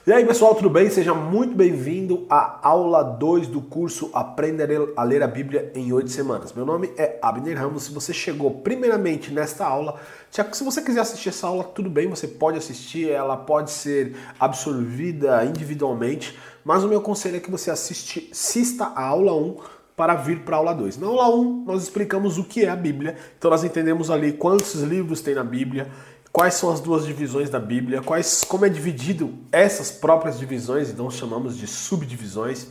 E aí pessoal, tudo bem? Seja muito bem-vindo à aula 2 do curso Aprender a Ler a Bíblia em 8 semanas. Meu nome é Abner Ramos. Se você chegou primeiramente nesta aula, se você quiser assistir essa aula, tudo bem, você pode assistir, ela pode ser absorvida individualmente, mas o meu conselho é que você assista a aula 1 para vir para a aula 2. Na aula 1, nós explicamos o que é a Bíblia, então nós entendemos ali quantos livros tem na Bíblia, quais são as duas divisões da Bíblia, como é dividido essas próprias divisões, então chamamos de subdivisões.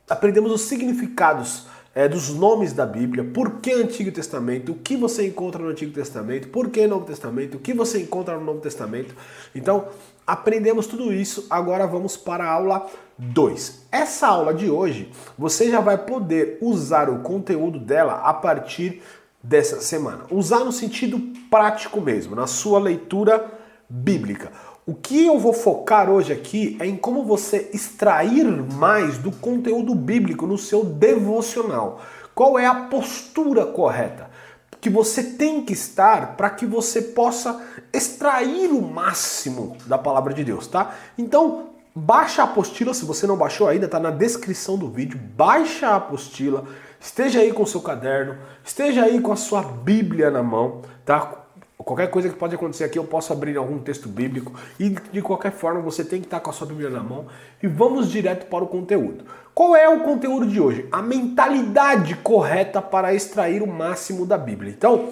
Aprendemos os significados dos nomes da Bíblia, por que Antigo Testamento, o que você encontra no Antigo Testamento, por que Novo Testamento, o que você encontra no Novo Testamento. Então, aprendemos tudo isso, agora vamos para a aula 2. Essa aula de hoje, você já vai poder usar o conteúdo dela a partir dessa semana. Usar no sentido prático mesmo, na sua leitura bíblica. O que eu vou focar hoje aqui é em como você extrair mais do conteúdo bíblico no seu devocional. Qual é a postura correta que você tem que estar para que você possa extrair o máximo da palavra de Deus, tá? Então, baixa a apostila, se você não baixou ainda, tá na descrição do vídeo. Baixa a apostila. Esteja aí com o seu caderno, esteja aí com a sua Bíblia na mão, tá? Qualquer coisa que pode acontecer aqui, eu posso abrir algum texto bíblico e de qualquer forma você tem que estar com a sua Bíblia na mão e vamos direto para o conteúdo. Qual é o conteúdo de hoje? A mentalidade correta para extrair o máximo da Bíblia. Então,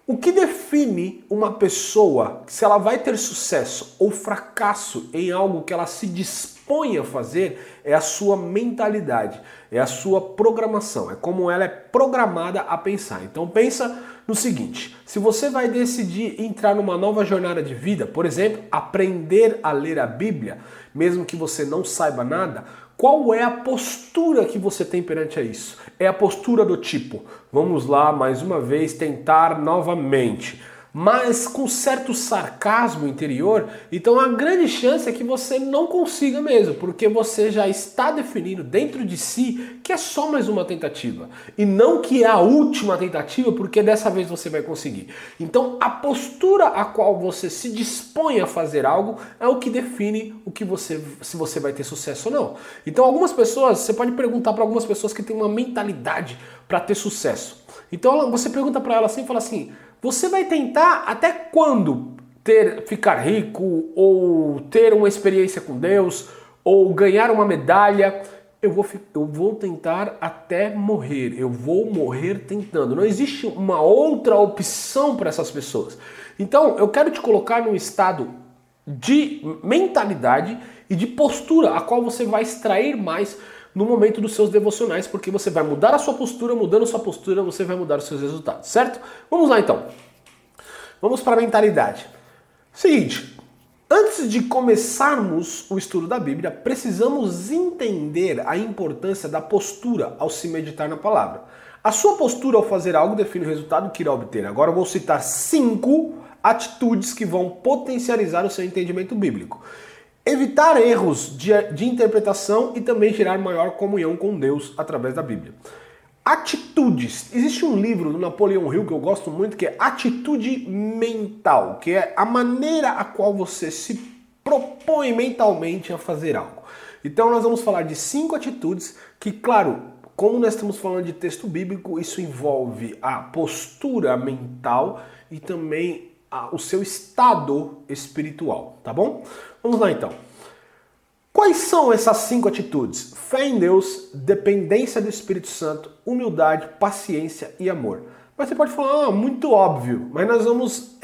o que define uma pessoa, se ela vai ter sucesso ou fracasso em algo que ela se dispõe a fazer, é a sua mentalidade, é a sua programação, é como ela é programada a pensar. Então pensa no seguinte, se você vai decidir entrar numa nova jornada de vida, por exemplo, aprender a ler a Bíblia, mesmo que você não saiba nada, qual é a postura que você tem perante a isso? É a postura do tipo, vamos lá mais uma vez tentar novamente, mas com certo sarcasmo interior, então a grande chance é que você não consiga mesmo, porque você já está definindo dentro de si que é só mais uma tentativa, e não que é a última tentativa, porque dessa vez você vai conseguir. Então a postura a qual você se dispõe a fazer algo é o que define se você vai ter sucesso ou não. Então algumas pessoas, você pode perguntar para algumas pessoas que têm uma mentalidade para ter sucesso. Então você pergunta para ela assim, fala assim, você vai tentar até quando ficar rico, ou ter uma experiência com Deus, ou ganhar uma medalha? Eu vou tentar até morrer, eu vou morrer tentando. Não existe uma outra opção para essas pessoas. Então eu quero te colocar num estado de mentalidade e de postura, a qual você vai extrair mais no momento dos seus devocionais, porque você vai mudar a sua postura, mudando a sua postura, você vai mudar os seus resultados, certo? Vamos lá então. Vamos para a mentalidade. Seguinte, antes de começarmos o estudo da Bíblia, precisamos entender a importância da postura ao se meditar na palavra. A sua postura ao fazer algo define o resultado que irá obter. Agora eu vou citar 5 atitudes que vão potencializar o seu entendimento bíblico. Evitar erros de interpretação e também gerar maior comunhão com Deus através da Bíblia. Atitudes. Existe um livro do Napoleão Hill que eu gosto muito, que é Atitude Mental, que é a maneira a qual você se propõe mentalmente a fazer algo. Então nós vamos falar de 5 atitudes que, claro, como nós estamos falando de texto bíblico, isso envolve a postura mental e também o seu estado espiritual, tá bom? Vamos lá então. Quais são essas 5 atitudes? Fé em Deus, dependência do Espírito Santo, humildade, paciência e amor. Mas você pode falar, muito óbvio, mas nós vamos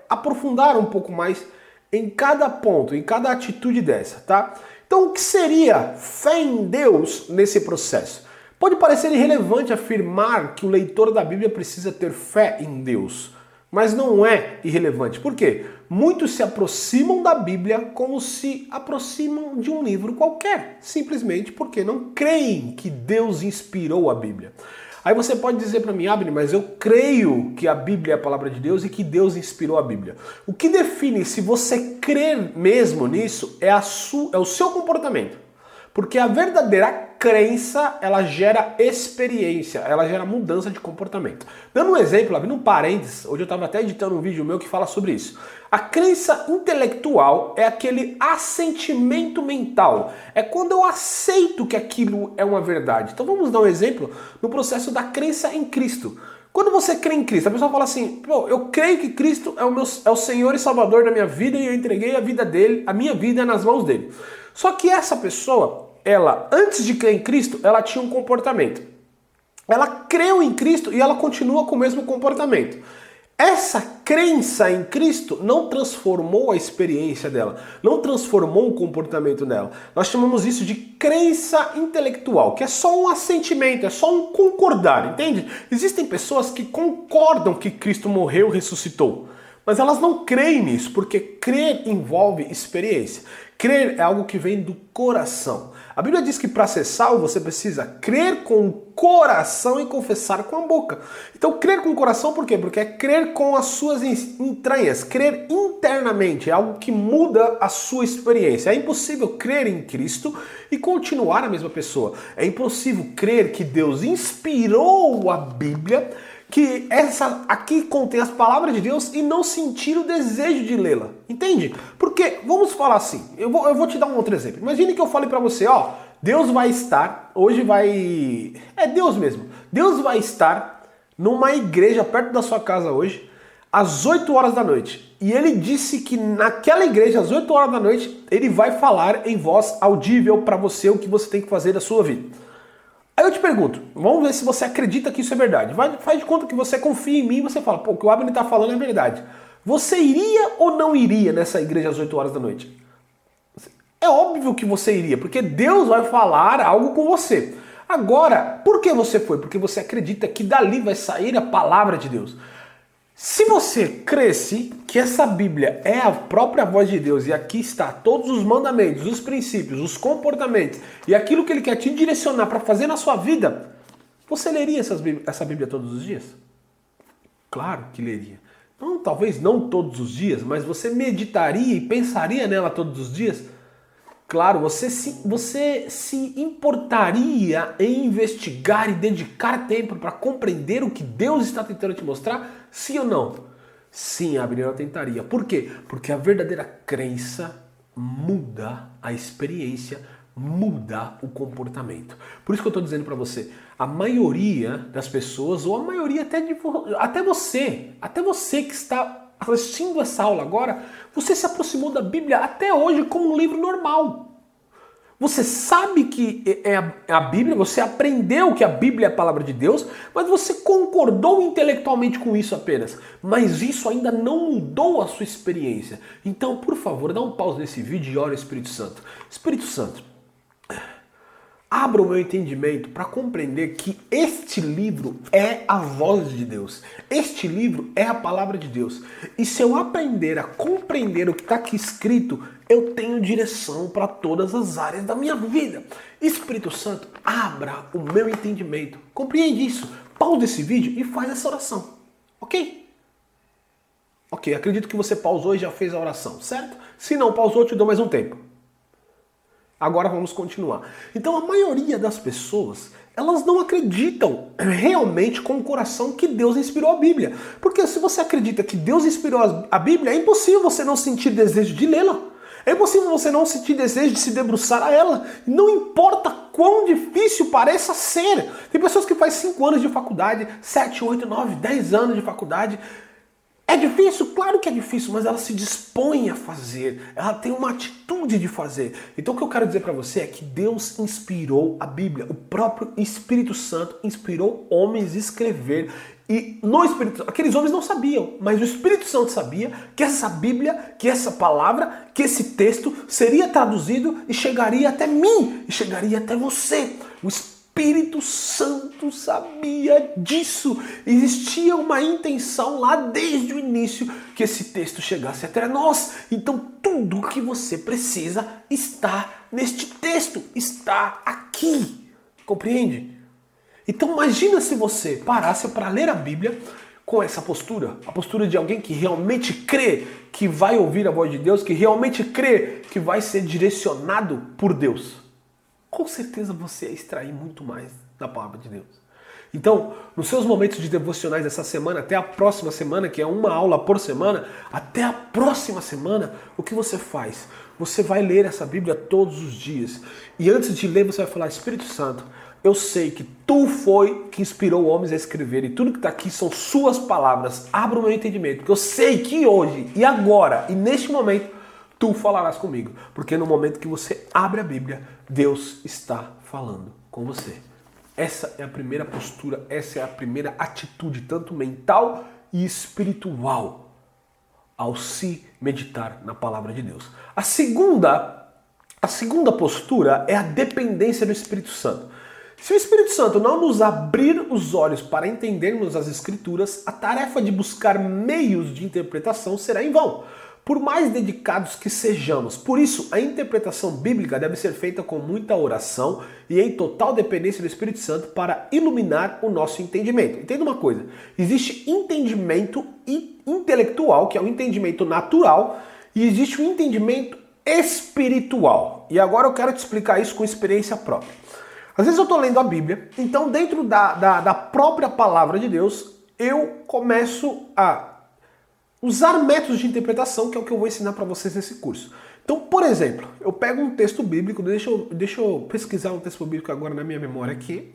aprofundar um pouco mais em cada ponto, em cada atitude dessa, tá? Então o que seria fé em Deus nesse processo? Pode parecer irrelevante afirmar que o leitor da Bíblia precisa ter fé em Deus, mas não é irrelevante. Por quê? Muitos se aproximam da Bíblia como se aproximam de um livro qualquer, simplesmente porque não creem que Deus inspirou a Bíblia. Aí você pode dizer para mim, Abner, mas eu creio que a Bíblia é a palavra de Deus e que Deus inspirou a Bíblia. O que define se você crer mesmo nisso é o seu comportamento. Porque a verdadeira crença, ela gera experiência, ela gera mudança de comportamento. Dando um exemplo, abrindo um parênteses, hoje eu estava até editando um vídeo meu que fala sobre isso. A crença intelectual é aquele assentimento mental. É quando eu aceito que aquilo é uma verdade. Então vamos dar um exemplo no processo da crença em Cristo. Quando você crê em Cristo, a pessoa fala assim, eu creio que Cristo é o Senhor e Salvador da minha vida e eu entreguei a vida dele, a minha vida nas mãos dele. Só que essa pessoa, ela, antes de crer em Cristo, ela tinha um comportamento. Ela creu em Cristo e ela continua com o mesmo comportamento. Essa crença em Cristo não transformou a experiência dela, não transformou o comportamento dela. Nós chamamos isso de crença intelectual, que é só um assentimento, é só um concordar, entende? Existem pessoas que concordam que Cristo morreu e ressuscitou, mas elas não creem nisso, porque crer envolve experiência. Crer é algo que vem do coração. A Bíblia diz que para ser salvo você precisa crer com o coração e confessar com a boca. Então crer com o coração por quê? Porque é crer com as suas entranhas, crer internamente, é algo que muda a sua experiência. É impossível crer em Cristo e continuar a mesma pessoa. É impossível crer que Deus inspirou a Bíblia, que essa aqui contém as palavras de Deus e não sentir o desejo de lê-la. Entende? Porque, vamos falar assim, eu vou te dar um outro exemplo. Imagine que eu falei pra você, ó, Deus vai estar, hoje vai... É Deus mesmo. Deus vai estar numa igreja perto da sua casa hoje, às 8 horas da noite. E ele disse que naquela igreja, às 8 horas da noite, ele vai falar em voz audível pra você o que você tem que fazer da sua vida. Aí eu te pergunto, vamos ver se você acredita que isso é verdade. Faz de conta que você confia em mim e você fala, pô, o que o Abner está falando é verdade. Você iria ou não iria nessa igreja às 8 horas da noite? É óbvio que você iria, porque Deus vai falar algo com você. Agora, por que você foi? Porque você acredita que dali vai sair a palavra de Deus. Se você cresce que essa Bíblia é a própria voz de Deus e aqui está todos os mandamentos, os princípios, os comportamentos e aquilo que Ele quer te direcionar para fazer na sua vida, você leria essa Bíblia todos os dias? Claro que leria. Não, talvez não todos os dias, mas você meditaria e pensaria nela todos os dias? Claro, você se importaria em investigar e dedicar tempo para compreender o que Deus está tentando te mostrar? Sim ou não? Sim, Abner, eu tentaria. Por quê? Porque a verdadeira crença muda a experiência, muda o comportamento. Por isso que eu estou dizendo para você, a maioria das pessoas, ou a maioria até você que está assistindo essa aula agora, você se aproximou da Bíblia até hoje como um livro normal. Você sabe que é a Bíblia, você aprendeu que a Bíblia é a palavra de Deus, mas você concordou intelectualmente com isso apenas. Mas isso ainda não mudou a sua experiência. Então, por favor, dá um pause nesse vídeo e ore ao Espírito Santo. Espírito Santo, abra o meu entendimento para compreender que este livro é a voz de Deus. Este livro é a palavra de Deus. E se eu aprender a compreender o que está aqui escrito, eu tenho direção para todas as áreas da minha vida. Espírito Santo, abra o meu entendimento. Compreende isso. Pausa esse vídeo e faz essa oração. Ok? Ok, acredito que você pausou e já fez a oração, certo? Se não pausou, eu te dou mais um tempo. Agora vamos continuar. Então a maioria das pessoas, elas não acreditam realmente com o coração que Deus inspirou a Bíblia. Porque se você acredita que Deus inspirou a Bíblia, é impossível você não sentir desejo de lê-la. É impossível você não sentir desejo de se debruçar a ela. Não importa quão difícil pareça ser. Tem pessoas que fazem 5 anos de faculdade, 7, 8, 9, 10 anos de faculdade. É difícil? Claro que é difícil, mas ela se dispõe a fazer. Ela tem uma atitude de fazer. Então o que eu quero dizer para você é que Deus inspirou a Bíblia. O próprio Espírito Santo inspirou homens a escrever. E no Espírito Santo, aqueles homens não sabiam, mas o Espírito Santo sabia que essa Bíblia, que essa palavra, que esse texto seria traduzido e chegaria até mim, e chegaria até você. O Espírito Santo sabia disso. Existia uma intenção lá desde o início que esse texto chegasse até nós. Então tudo o que você precisa está neste texto, está aqui. Compreende? Então imagina se você parasse para ler a Bíblia com essa postura. A postura de alguém que realmente crê que vai ouvir a voz de Deus, que realmente crê que vai ser direcionado por Deus. com certeza você ia extrair muito mais da palavra de Deus. Então, nos seus momentos de devocionais dessa semana, até a próxima semana, que é uma aula por semana, até a próxima semana, o que você faz? Você vai ler essa Bíblia todos os dias. E antes de ler, você vai falar: Espírito Santo, eu sei que tu foi que inspirou homens a escrever, e tudo que está aqui são suas palavras. Abra o meu entendimento, porque eu sei que hoje, e agora, e neste momento, tu falarás comigo. Porque no momento que você abre a Bíblia, Deus está falando com você. Essa é a primeira postura, essa é a primeira atitude, tanto mental e espiritual, ao se meditar na palavra de Deus. A segunda postura é a dependência do Espírito Santo. Se o Espírito Santo não nos abrir os olhos para entendermos as Escrituras, a tarefa de buscar meios de interpretação será em vão, por mais dedicados que sejamos. Por isso, a interpretação bíblica deve ser feita com muita oração e em total dependência do Espírito Santo para iluminar o nosso entendimento. Entenda uma coisa: existe entendimento intelectual, que é o entendimento natural, e existe o entendimento espiritual. E agora eu quero te explicar isso com experiência própria. Às vezes eu estou lendo a Bíblia, então dentro da própria palavra de Deus, eu começo a usar métodos de interpretação, que é o que eu vou ensinar para vocês nesse curso. Então, por exemplo, eu pego um texto bíblico, deixa eu pesquisar um texto bíblico agora na minha memória aqui.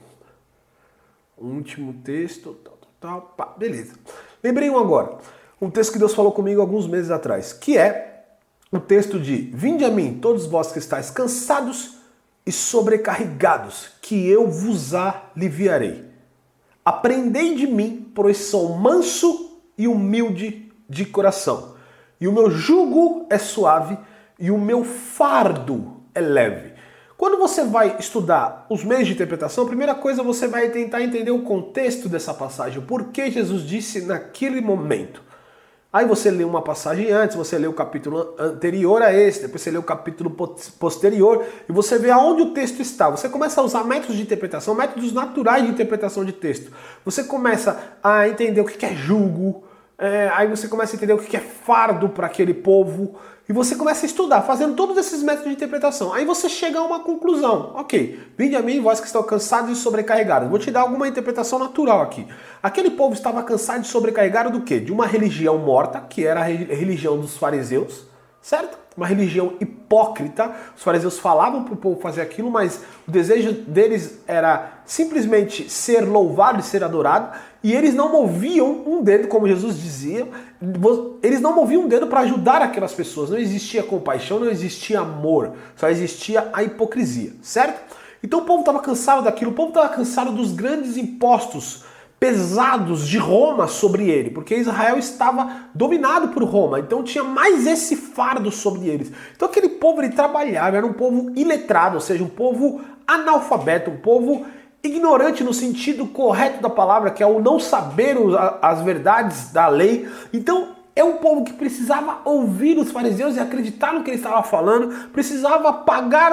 Um último texto, pá, beleza. Lembrei um agora, um texto que Deus falou comigo alguns meses atrás, que é o texto de: Vinde a mim, todos vós que estáis cansados e sobrecarregados, que eu vos aliviarei. Aprendei de mim, pois sou manso e humilde de coração, e o meu jugo é suave e o meu fardo é leve. Quando você vai estudar os meios de interpretação, a primeira coisa você vai tentar entender o contexto dessa passagem, por que Jesus disse naquele momento. Aí você lê uma passagem antes, você lê o capítulo anterior a esse, depois você lê o capítulo posterior e você vê aonde o texto está. Você começa a usar métodos de interpretação, métodos naturais de interpretação de texto. Você começa a entender o que é jugo, aí você começa a entender o que é fardo para aquele povo, e você começa a estudar, fazendo todos esses métodos de interpretação. Aí você chega a uma conclusão. Ok, vinde a mim, vós que estão cansados e sobrecarregados. Vou te dar alguma interpretação natural aqui. Aquele povo estava cansado e sobrecarregado do quê? De uma religião morta, que era a religião dos fariseus, certo? Uma religião hipócrita. Os fariseus falavam para o povo fazer aquilo, mas o desejo deles era simplesmente ser louvado e ser adorado, e eles não moviam um dedo, como Jesus dizia, eles não moviam um dedo para ajudar aquelas pessoas. Não existia compaixão, não existia amor, só existia a hipocrisia, certo? Então o povo estava cansado daquilo, o povo estava cansado dos grandes impostos pesados de Roma sobre ele, porque Israel estava dominado por Roma, então tinha mais esse fardo sobre eles. Então aquele povo, ele trabalhava, era um povo iletrado, ou seja, um povo analfabeto, um povo ignorante no sentido correto da palavra, que é o não saber as verdades da lei. Então é um povo que precisava ouvir os fariseus e acreditar no que eles estavam falando, precisava pagar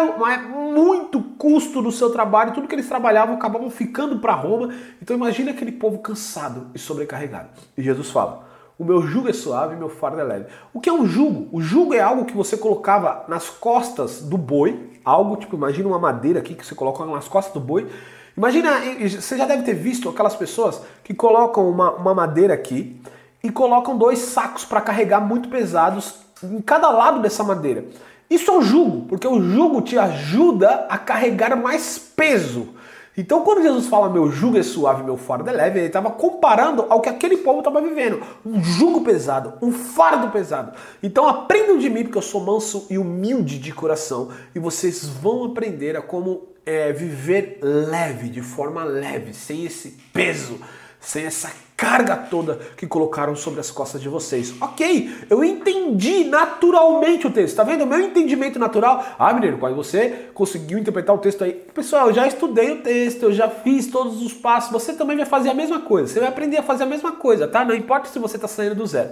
muito custo do seu trabalho, tudo que eles trabalhavam acabavam ficando para Roma. Então imagina aquele povo cansado e sobrecarregado. E Jesus fala: o meu jugo é suave e meu fardo é leve. O que é um jugo? O jugo é algo que você colocava nas costas do boi, algo tipo, imagina uma madeira aqui que você coloca nas costas do boi. Imagina, você já deve ter visto aquelas pessoas que colocam uma madeira aqui e colocam 2 sacos para carregar muito pesados em cada lado dessa madeira. Isso é um jugo, porque o jugo te ajuda a carregar mais peso. Então quando Jesus fala meu jugo é suave, meu fardo é leve, ele estava comparando ao que aquele povo estava vivendo. Um jugo pesado, um fardo pesado. Então aprendam de mim, porque eu sou manso e humilde de coração, e vocês vão aprender a como viver leve, de forma leve, sem esse peso, sem essa carga toda que colocaram sobre as costas de vocês. Ok, eu entendi naturalmente o texto, tá vendo? O meu entendimento natural. Ah, menino, quando você conseguiu interpretar o texto aí, pessoal, eu já estudei o texto, eu já fiz todos os passos, você também vai fazer a mesma coisa, você vai aprender a fazer a mesma coisa, tá? Não importa se você está saindo do zero.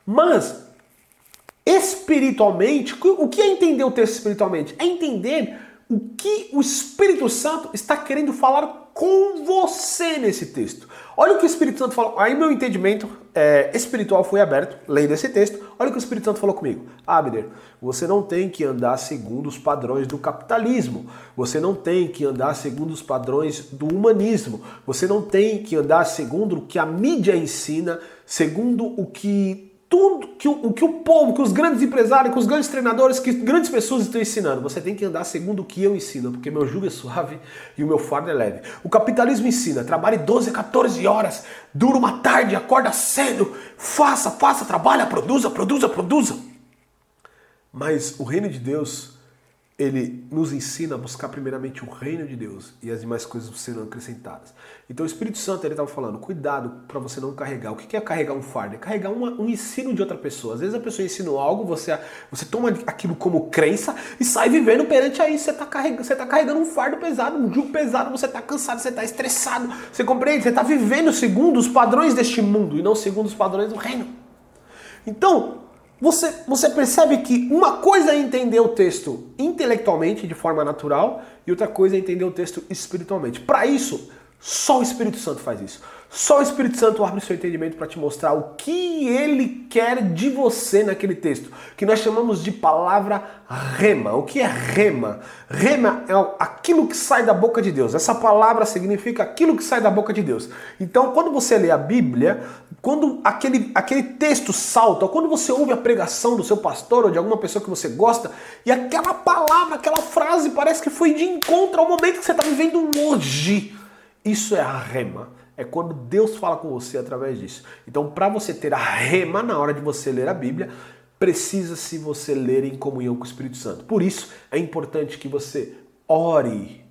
Mas, espiritualmente, o que é entender o texto espiritualmente? É entender o que o Espírito Santo está querendo falar com você nesse texto. Olha o que o Espírito Santo falou. Aí meu entendimento espiritual foi aberto, lendo esse texto. Olha o que o Espírito Santo falou comigo. Abner, você não tem que andar segundo os padrões do capitalismo. Você não tem que andar segundo os padrões do humanismo. Você não tem que andar segundo o que a mídia ensina, segundo o que o povo, que os grandes empresários, que os grandes treinadores, que grandes pessoas estão ensinando. Você tem que andar segundo o que eu ensino, porque meu jugo é suave e o meu fardo é leve. O capitalismo ensina, trabalhe 12, 14 horas, dura uma tarde, acorda cedo, faça, trabalha, produza. Mas o reino de Deus, ele nos ensina a buscar primeiramente o reino de Deus e as demais coisas serão acrescentadas. Então o Espírito Santo, ele estava falando, cuidado para você não carregar. O que é carregar um fardo? É carregar um ensino de outra pessoa. Às vezes a pessoa ensina algo, você toma aquilo como crença e sai vivendo perante a isso. Você está carregando um fardo pesado, um jugo pesado, você está cansado, você está estressado. Você compreende? Você está vivendo segundo os padrões deste mundo e não segundo os padrões do reino. Então, você percebe que uma coisa é entender o texto intelectualmente, de forma natural, e outra coisa é entender o texto espiritualmente. Para isso, só o Espírito Santo faz isso. Só o Espírito Santo abre o seu entendimento para te mostrar o que ele quer de você naquele texto, que nós chamamos de palavra rema. O que é rema? Rema é aquilo que sai da boca de Deus. Essa palavra significa aquilo que sai da boca de Deus. Então, quando você lê a Bíblia, quando aquele texto salta, quando você ouve a pregação do seu pastor ou de alguma pessoa que você gosta, e aquela palavra, aquela frase parece que foi de encontro ao momento que você está vivendo hoje, isso é a rema. É quando Deus fala com você através disso. Então, para você ter a rema na hora de você ler a Bíblia, precisa-se você ler em comunhão com o Espírito Santo. Por isso, é importante que você ore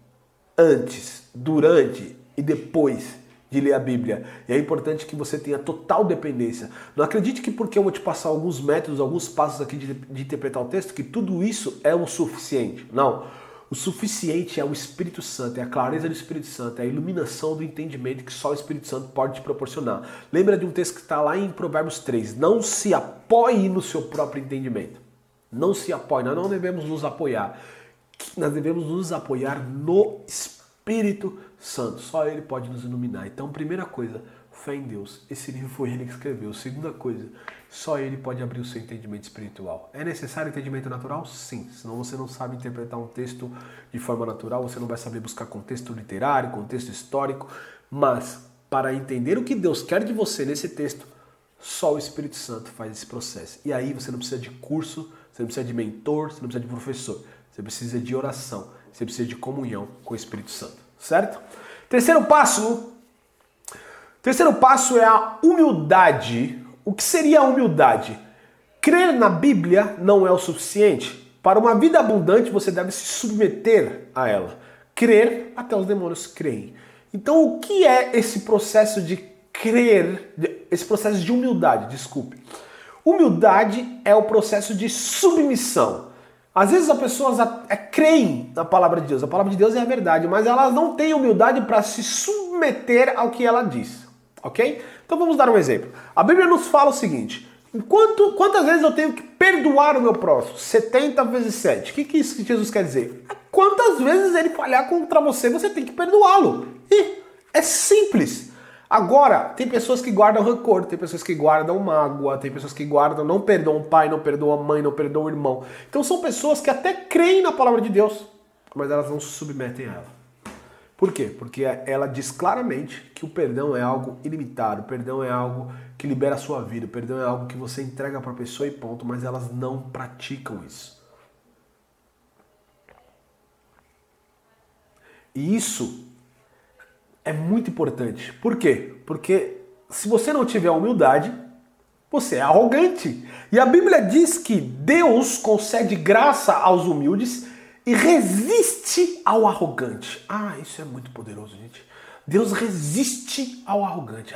antes, durante e depois de ler a Bíblia. E é importante que você tenha total dependência. Não acredite que porque eu vou te passar alguns métodos, alguns passos aqui de interpretar o texto, que tudo isso é o suficiente. Não. O suficiente é o Espírito Santo, é a clareza do Espírito Santo, é a iluminação do entendimento que só o Espírito Santo pode te proporcionar. Lembra de um texto que está lá em Provérbios 3. Não se apoie no seu próprio entendimento. Não se apoie, nós não devemos nos apoiar. Nós devemos nos apoiar no Espírito Santo. Só Ele pode nos iluminar. Então, primeira coisa, fé em Deus. Esse livro foi Ele que escreveu. Segunda coisa, só Ele pode abrir o seu entendimento espiritual. É necessário entendimento natural? Sim. Senão você não sabe interpretar um texto de forma natural, você não vai saber buscar contexto literário, contexto histórico. Mas, para entender o que Deus quer de você nesse texto, só o Espírito Santo faz esse processo. E aí você não precisa de curso, você não precisa de mentor, você não precisa de professor. Você precisa de oração, você precisa de comunhão com o Espírito Santo. Certo? Terceiro passo é a humildade. O que seria a humildade? Crer na Bíblia não é o suficiente. Para uma vida abundante, você deve se submeter a ela. Crer até os demônios creem. Então, o que é esse processo de crer, esse processo de humildade? Desculpe. Humildade é o processo de submissão. Às vezes as pessoas creem na palavra de Deus. A palavra de Deus é a verdade, mas elas não têm humildade para se submeter ao que ela diz. Ok? Então vamos dar um exemplo. A Bíblia nos fala o seguinte: quantas vezes eu tenho que perdoar o meu próximo? 70 vezes 7. O que isso que Jesus quer dizer? Quantas vezes ele falhar contra você, você tem que perdoá-lo. E é simples. Agora, tem pessoas que guardam rancor, tem pessoas que guardam mágoa, tem pessoas que não perdoam o pai, não perdoam a mãe, não perdoam o irmão. Então são pessoas que até creem na palavra de Deus, mas elas não se submetem a ela. Por quê? Porque ela diz claramente que o perdão é algo ilimitado, o perdão é algo que libera a sua vida, o perdão é algo que você entrega para a pessoa e ponto, mas elas não praticam isso. E isso é muito importante. Por quê? Porque se você não tiver humildade, você é arrogante. E a Bíblia diz que Deus concede graça aos humildes e resiste ao arrogante. Isso é muito poderoso, gente. Deus resiste ao arrogante.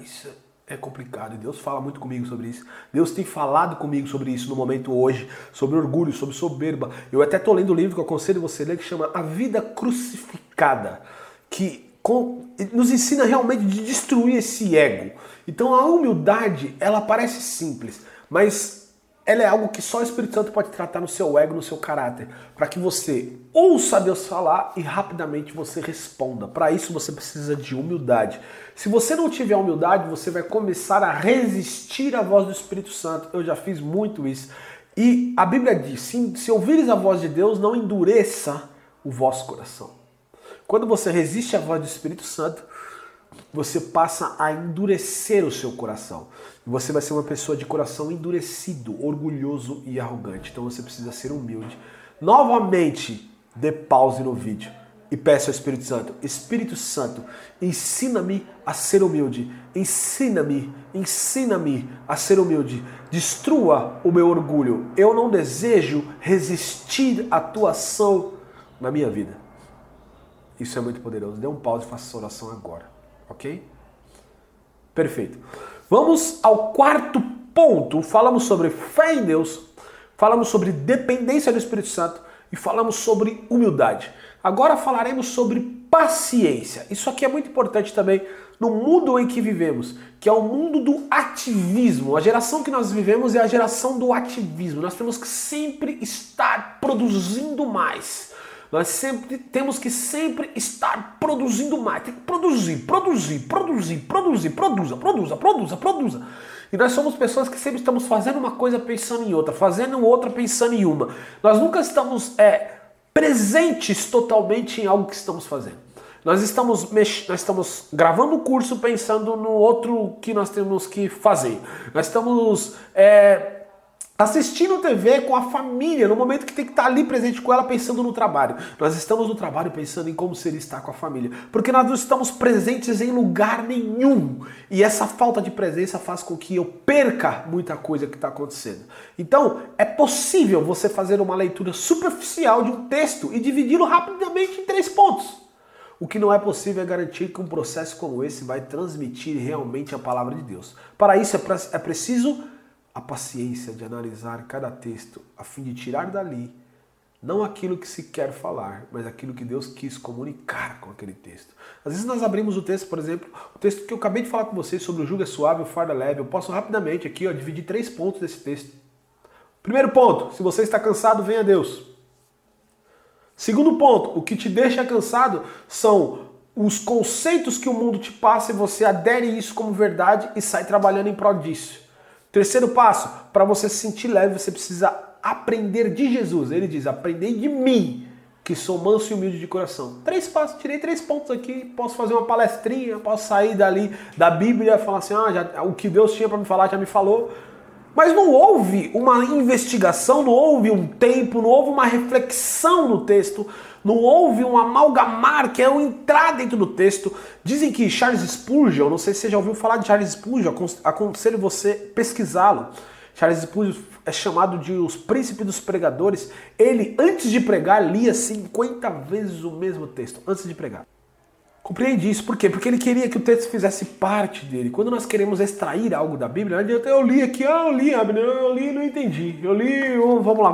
Isso é complicado. E Deus fala muito comigo sobre isso. Deus tem falado comigo sobre isso no momento hoje, sobre orgulho, sobre soberba. Eu até estou lendo um livro que eu aconselho você a ler, que chama A Vida Crucificada, que nos ensina realmente de destruir esse ego. Então a humildade, ela parece simples, mas ela é algo que só o Espírito Santo pode tratar no seu ego, no seu caráter, para que você ouça Deus falar e rapidamente você responda. Para isso você precisa de humildade. Se você não tiver humildade, você vai começar a resistir à voz do Espírito Santo. Eu já fiz muito isso. E a Bíblia diz, se ouvires a voz de Deus, não endureça o vosso coração. Quando você resiste à voz do Espírito Santo, você passa a endurecer o seu coração. Você vai ser uma pessoa de coração endurecido, orgulhoso e arrogante. Então você precisa ser humilde. Novamente, dê pause no vídeo e peça ao Espírito Santo, ensina-me a ser humilde. Ensina-me a ser humilde. Destrua o meu orgulho. Eu não desejo resistir à tua ação na minha vida. Isso é muito poderoso. Dê um pause e faça essa oração agora. Ok? Perfeito. Vamos ao quarto ponto. Falamos sobre fé em Deus, falamos sobre dependência do Espírito Santo e falamos sobre humildade. Agora falaremos sobre paciência. Isso aqui é muito importante também no mundo em que vivemos, que é o mundo do ativismo. A geração que nós vivemos é a geração do ativismo. Nós temos que sempre estar produzindo mais. Nós sempre temos que estar produzindo mais. Tem que produza. E nós somos pessoas que sempre estamos fazendo uma coisa pensando em outra, fazendo outra pensando em uma. Nós nunca estamos presentes totalmente em algo que estamos fazendo. Nós estamos gravando o curso pensando no outro que nós temos que fazer. Nós estamos assistindo TV com a família, no momento que tem que estar ali presente com ela pensando no trabalho. Nós estamos no trabalho pensando em como seria estar com a família. Porque nós não estamos presentes em lugar nenhum. E essa falta de presença faz com que eu perca muita coisa que está acontecendo. Então, é possível você fazer uma leitura superficial de um texto e dividi-lo rapidamente em 3 pontos. O que não é possível é garantir que um processo como esse vai transmitir realmente a palavra de Deus. Para isso é preciso a paciência de analisar cada texto, a fim de tirar dali, não aquilo que se quer falar, mas aquilo que Deus quis comunicar com aquele texto. Às vezes nós abrimos o texto, por exemplo, o texto que eu acabei de falar com vocês sobre o jugo é suave, o fardo é leve. Eu posso rapidamente aqui dividir 3 pontos desse texto. Primeiro ponto, se você está cansado, venha a Deus. Segundo ponto, o que te deixa cansado são os conceitos que o mundo te passa e você adere isso como verdade e sai trabalhando em prol disso. Terceiro passo, para você se sentir leve, você precisa aprender de Jesus. Ele diz, aprendei de mim, que sou manso e humilde de coração. 3 passos, tirei 3 pontos aqui, posso fazer uma palestrinha, posso sair dali da Bíblia e falar assim, o que Deus tinha para me falar já me falou. Mas não houve uma investigação, não houve um tempo, não houve uma reflexão no texto, não houve um amalgamar, que é o entrar dentro do texto. Dizem que Charles Spurgeon, não sei se você já ouviu falar de Charles Spurgeon, aconselho você pesquisá-lo. Charles Spurgeon é chamado de os príncipes dos pregadores. Ele, antes de pregar, lia 50 vezes o mesmo texto, antes de pregar. Compreende isso, por quê? Porque ele queria que o texto fizesse parte dele. Quando nós queremos extrair algo da Bíblia, eu li aqui, eu li e não entendi. Vamos lá.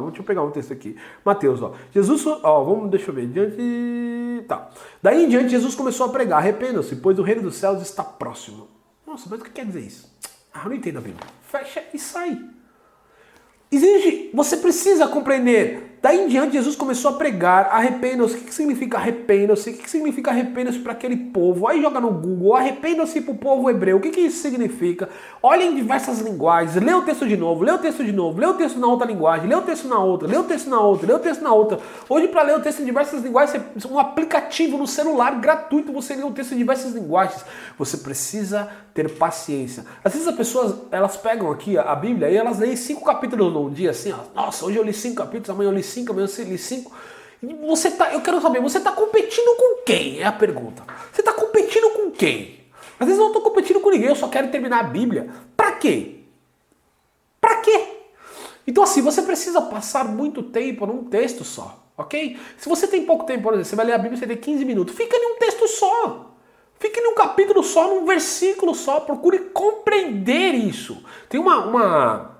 Deixa eu pegar um texto aqui. Mateus, Jesus, deixa eu ver, Daí em diante, Jesus começou a pregar, arrependam-se, pois o reino dos céus está próximo. Nossa, mas o que quer dizer isso? Eu não entendo a Bíblia. Fecha e sai. Você precisa compreender. Daí em diante, Jesus começou a pregar, arrependam-se. O que significa arrependam-se? O que significa arrependam-se para aquele povo? Aí joga no Google, arrependam-se para o povo hebreu. O que isso significa? Olha em diversas linguagens, lê o texto de novo, lê o texto na outra linguagem, lê o texto na outra. Hoje, para ler o texto em diversas linguagens, um aplicativo no celular gratuito, você lê o texto em diversas linguagens. Você precisa ter paciência. Às vezes as pessoas, elas pegam aqui a Bíblia e elas leem 5 capítulos num dia, assim, nossa, hoje eu li 5 capítulos, amanhã eu li 5, amanhã eu li 5. Eu quero saber, você está competindo com quem? É a pergunta. Você está competindo com quem? Às vezes eu não estou competindo com ninguém, eu só quero terminar a Bíblia. Pra quê? Pra quê? Então assim, você precisa passar muito tempo num texto só, ok? Se você tem pouco tempo, por exemplo, você vai ler a Bíblia, você tem 15 minutos, fica em um texto só. Fique em um capítulo só, num versículo só, procure compreender isso. Tem uma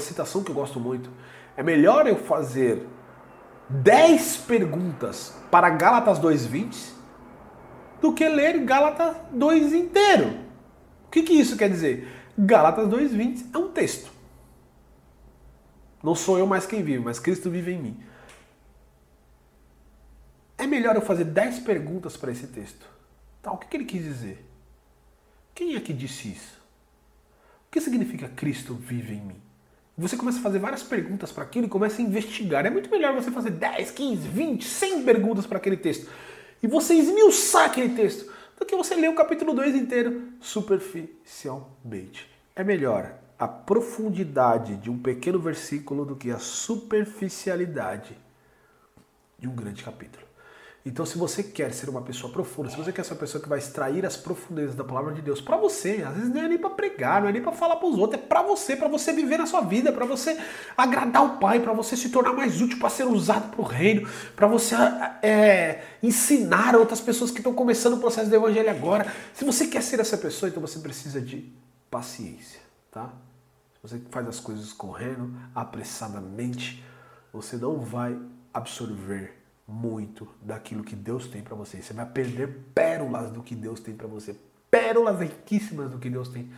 citação que eu gosto muito. É melhor eu fazer 10 perguntas para Gálatas 2:20 do que ler Gálatas 2 inteiro. O que isso quer dizer? Gálatas 2:20 é um texto. Não sou eu mais quem vive, mas Cristo vive em mim. É melhor eu fazer 10 perguntas para esse texto. Tá, o que ele quis dizer? Quem é que disse isso? O que significa Cristo vive em mim? Você começa a fazer várias perguntas para aquilo e começa a investigar. É muito melhor você fazer 10, 15, 20, 100 perguntas para aquele texto. E você esmiuçar aquele texto do que você ler o capítulo 2 inteiro superficialmente. É melhor a profundidade de um pequeno versículo do que a superficialidade de um grande capítulo. Então, se você quer ser uma pessoa profunda, se você quer ser uma pessoa que vai extrair as profundezas da palavra de Deus para você, às vezes não é nem para pregar, não é nem para falar para os outros, é para você viver na sua vida, para você agradar o Pai, para você se tornar mais útil, para ser usado para o reino, para você ensinar outras pessoas que estão começando o processo do evangelho agora. Se você quer ser essa pessoa, então você precisa de paciência, tá? Se você faz as coisas correndo, apressadamente, você não vai absorver muito daquilo que Deus tem para você. Você vai perder pérolas do que Deus tem para você. Pérolas riquíssimas do que Deus tem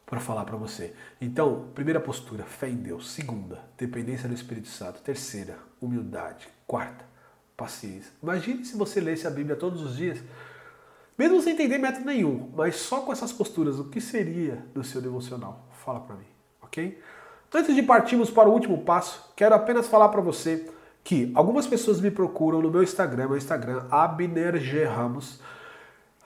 para falar para você. Então, primeira postura, fé em Deus. Segunda, dependência do Espírito Santo. Terceira, humildade. Quarta, paciência. Imagine se você lesse a Bíblia todos os dias, mesmo sem entender método nenhum, mas só com essas posturas, o que seria do seu devocional? Fala para mim, ok? Antes de partirmos para o último passo, quero apenas falar para você que algumas pessoas me procuram no meu Instagram, Abner G. Ramos.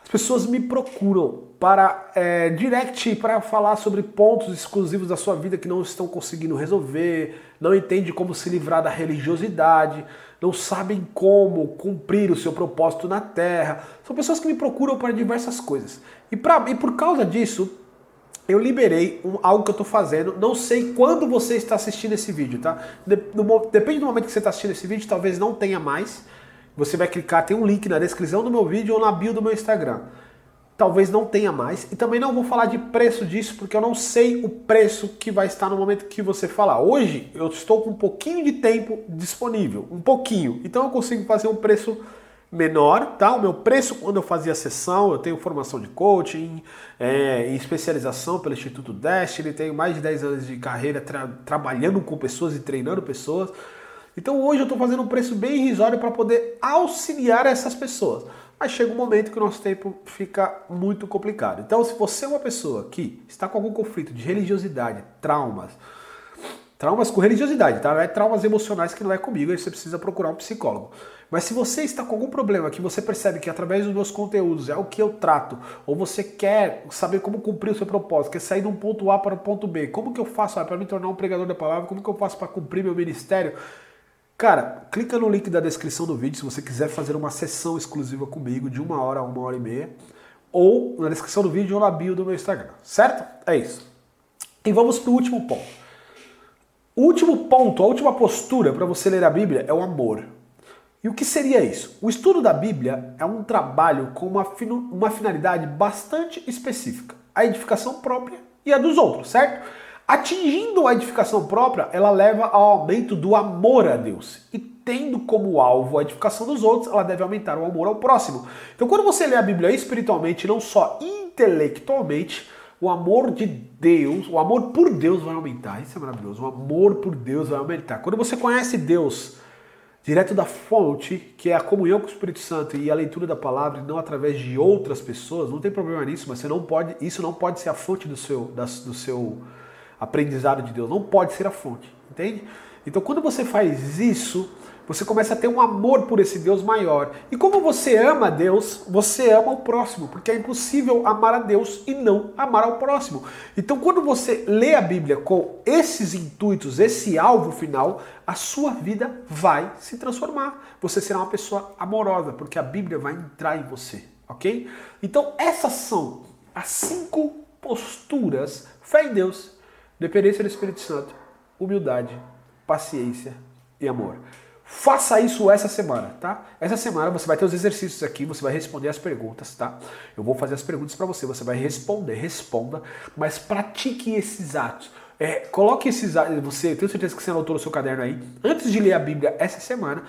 As pessoas me procuram para direct, para falar sobre pontos exclusivos da sua vida que não estão conseguindo resolver, não entendem como se livrar da religiosidade, não sabem como cumprir o seu propósito na Terra. São pessoas que me procuram para diversas coisas. E por causa disso, eu liberei algo que eu estou fazendo. Não sei quando você está assistindo esse vídeo, tá? Depende do momento que você está assistindo esse vídeo, talvez não tenha mais. Você vai clicar, tem um link na descrição do meu vídeo ou na bio do meu Instagram. Talvez não tenha mais. E também não vou falar de preço disso, porque eu não sei o preço que vai estar no momento que você falar. Hoje eu estou com um pouquinho de tempo disponível, um pouquinho. Então eu consigo fazer um preço menor, tá? O meu preço quando eu fazia sessão, eu tenho formação de coaching, em especialização pelo Instituto Destiny, tenho mais de 10 anos de carreira trabalhando com pessoas e treinando pessoas. Então hoje eu estou fazendo um preço bem irrisório para poder auxiliar essas pessoas. Mas chega um momento que o nosso tempo fica muito complicado. Então se você é uma pessoa que está com algum conflito de religiosidade, traumas com religiosidade, tá? Não é traumas emocionais que não é comigo, aí você precisa procurar um psicólogo. Mas se você está com algum problema que você percebe que através dos meus conteúdos é o que eu trato, ou você quer saber como cumprir o seu propósito, quer sair de um ponto A para o ponto B, como que eu faço para me tornar um pregador da palavra, como que eu faço para cumprir meu ministério? Cara, clica no link da descrição do vídeo se você quiser fazer uma sessão exclusiva comigo de 1 hora a 1h30, ou na descrição do vídeo ou na bio do meu Instagram, certo? É isso. E vamos para o último ponto. O último ponto, a última postura para você ler a Bíblia é o amor. E o que seria isso? O estudo da Bíblia é um trabalho com uma finalidade bastante específica. A edificação própria e a dos outros, certo? Atingindo a edificação própria, ela leva ao aumento do amor a Deus. E tendo como alvo a edificação dos outros, ela deve aumentar o amor ao próximo. Então quando você lê a Bíblia espiritualmente, não só intelectualmente, o amor de Deus, o amor por Deus vai aumentar. Isso é maravilhoso. O amor por Deus vai aumentar. Quando você conhece Deus direto da fonte, que é a comunhão com o Espírito Santo e a leitura da palavra, e não através de outras pessoas, não tem problema nisso, mas isso não pode ser a fonte do seu aprendizado de Deus. Não pode ser a fonte, entende? Então quando você faz isso, você começa a ter um amor por esse Deus maior. E como você ama a Deus, você ama o próximo, porque é impossível amar a Deus e não amar ao próximo. Então quando você lê a Bíblia com esses intuitos, esse alvo final, a sua vida vai se transformar. Você será uma pessoa amorosa, porque a Bíblia vai entrar em você, ok? Então essas são as 5 posturas: fé em Deus, dependência do Espírito Santo, humildade, paciência e amor. Faça isso essa semana, tá? Essa semana você vai ter os exercícios aqui, você vai responder as perguntas, tá? Eu vou fazer as perguntas para você vai responda, mas pratique esses atos. Coloque esses atos, eu tenho certeza que você anotou no seu caderno aí. Antes de ler a Bíblia essa semana,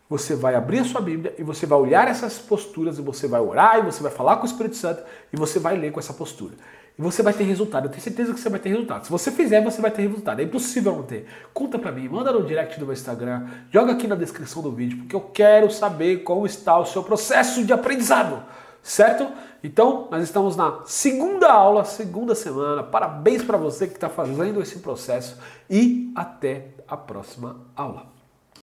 você vai abrir a sua Bíblia e você vai olhar essas posturas, e você vai orar, e você vai falar com o Espírito Santo, e você vai ler com essa postura. e você vai ter resultado. Eu tenho certeza que você vai ter resultado. Se você fizer, você vai ter resultado. É impossível não ter. Conta pra mim, manda no direct do meu Instagram, joga aqui na descrição do vídeo, porque eu quero saber como está o seu processo de aprendizado, certo? Então, nós estamos na segunda aula, segunda semana. Parabéns para você que está fazendo esse processo e até a próxima aula.